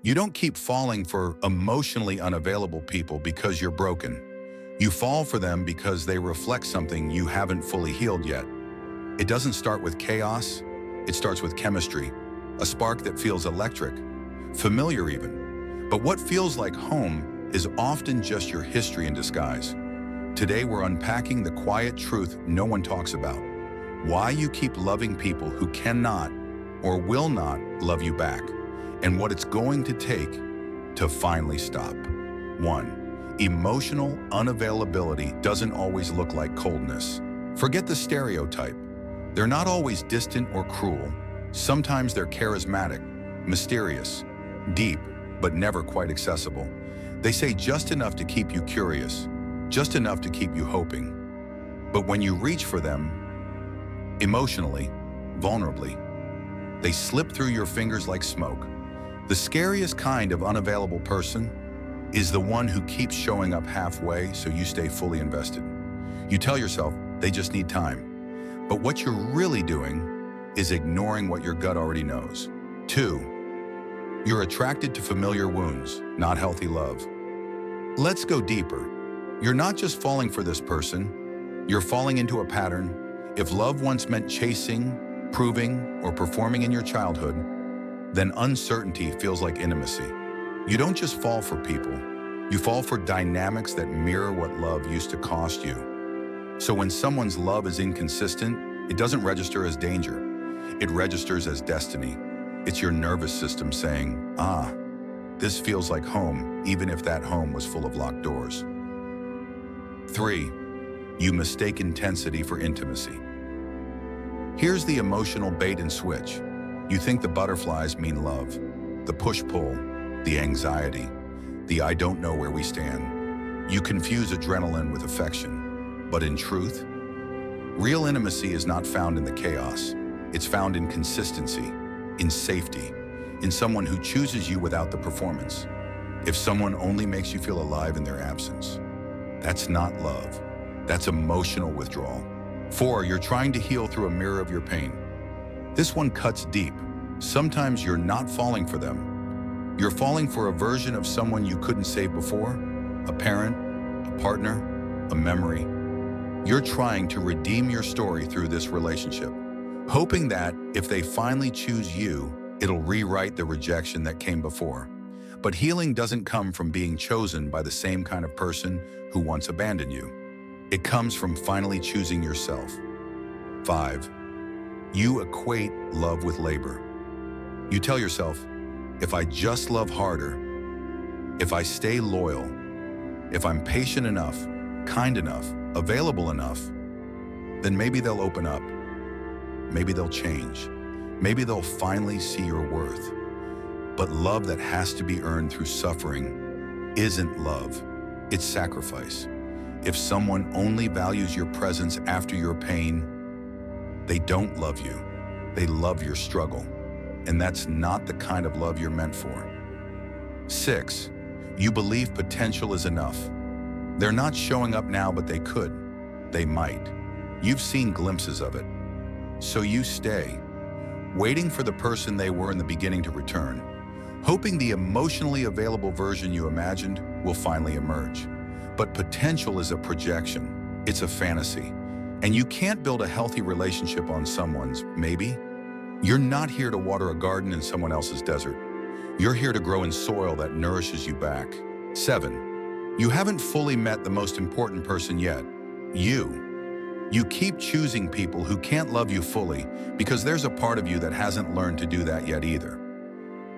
You don't keep falling for emotionally unavailable people because you're broken. You fall for them because they reflect something you haven't fully healed yet. It doesn't start with chaos, it starts with chemistry, a spark that feels electric, familiar even. But what feels like home is often just your history in disguise. Today we're unpacking the quiet truth no one talks about. Why you keep loving people who cannot or will not love you back, and what it's going to take to finally stop. 1. Emotional unavailability doesn't always look like coldness. Forget the stereotype. They're not always distant or cruel. Sometimes they're charismatic, mysterious, deep, but never quite accessible. They say just enough to keep you curious, just enough to keep you hoping. But when you reach for them, emotionally, vulnerably, they slip through your fingers like smoke. The scariest kind of unavailable person is the one who keeps showing up halfway so you stay fully invested. You tell yourself they just need time. But what you're really doing is ignoring what your gut already knows. 2. You're attracted to familiar wounds, not healthy love. Let's go deeper. You're not just falling for this person, you're falling into a pattern. If love once meant chasing, proving, or performing in your childhood, then uncertainty feels like intimacy. You don't just fall for people, you fall for dynamics that mirror what love used to cost you. So when someone's love is inconsistent, it doesn't register as danger. It registers as destiny. It's your nervous system saying, this feels like home, even if that home was full of locked doors. 3. You mistake intensity for intimacy. Here's the emotional bait and switch. You think the butterflies mean love, the push-pull, the anxiety, the I don't know where we stand. You confuse adrenaline with affection. But in truth, real intimacy is not found in the chaos. It's found in consistency, in safety, in someone who chooses you without the performance. If someone only makes you feel alive in their absence, that's not love. That's emotional withdrawal. 4. You're trying to heal through a mirror of your pain. This one cuts deep. Sometimes you're not falling for them. You're falling for a version of someone you couldn't save before, a parent, a partner, a memory. You're trying to redeem your story through this relationship, hoping that if they finally choose you, it'll rewrite the rejection that came before. But healing doesn't come from being chosen by the same kind of person who once abandoned you. It comes from finally choosing yourself. 5. You equate love with labor. You tell yourself, if I just love harder, if I stay loyal, if I'm patient enough, kind enough, available enough, then maybe they'll open up. Maybe they'll change. Maybe they'll finally see your worth. But love that has to be earned through suffering isn't love, it's sacrifice. If someone only values your presence after your pain, they don't love you. They love your struggle. And that's not the kind of love you're meant for. 6. You believe potential is enough. They're not showing up now, but they could. They might. You've seen glimpses of it. So you stay, waiting for the person they were in the beginning to return, hoping the emotionally available version you imagined will finally emerge. But potential is a projection. It's a fantasy. And you can't build a healthy relationship on someone's maybe. You're not here to water a garden in someone else's desert. You're here to grow in soil that nourishes you back. 7. You haven't fully met the most important person yet. You keep choosing people who can't love you fully because there's a part of you that hasn't learned to do that yet either.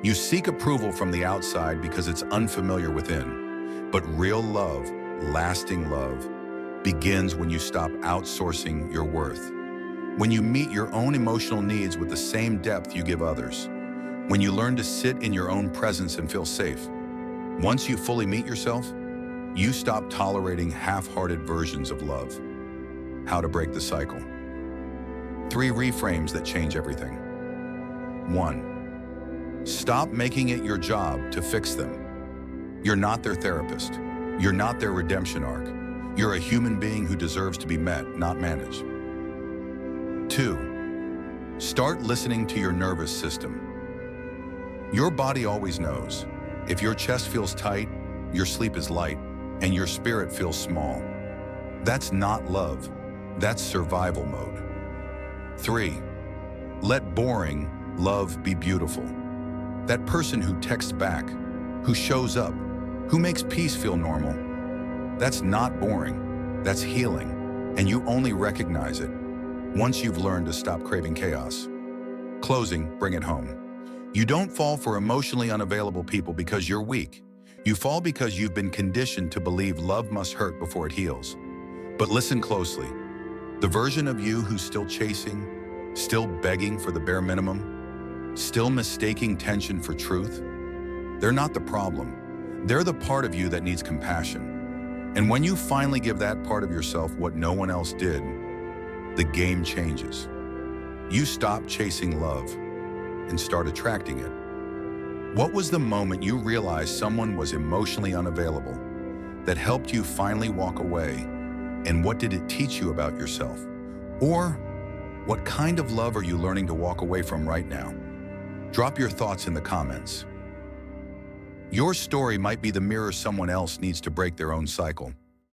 You seek approval from the outside because it's unfamiliar within. But real love, lasting love, begins when you stop outsourcing your worth. When you meet your own emotional needs with the same depth you give others. When you learn to sit in your own presence and feel safe. Once you fully meet yourself, you stop tolerating half-hearted versions of love. How to break the cycle. 3 reframes that change everything. 1. Stop making it your job to fix them. You're not their therapist. You're not their redemption arc. You're a human being who deserves to be met, not managed. 2. Start listening to your nervous system. Your body always knows. If your chest feels tight, your sleep is light, and your spirit feels small, that's not love. That's survival mode. 3. Let boring love be beautiful. That person who texts back, who shows up, who makes peace feel normal. That's not boring. That's healing. And you only recognize it once you've learned to stop craving chaos. Closing, bring it home. You don't fall for emotionally unavailable people because you're weak. You fall because you've been conditioned to believe love must hurt before it heals. But listen closely. The version of you who's still chasing, still begging for the bare minimum, still mistaking tension for truth, they're not the problem. They're the part of you that needs compassion. And when you finally give that part of yourself what no one else did, the game changes. You stop chasing love and start attracting it. What was the moment you realized someone was emotionally unavailable that helped you finally walk away? And what did it teach you about yourself? Or what kind of love are you learning to walk away from right now? Drop your thoughts in the comments. Your story might be the mirror someone else needs to break their own cycle.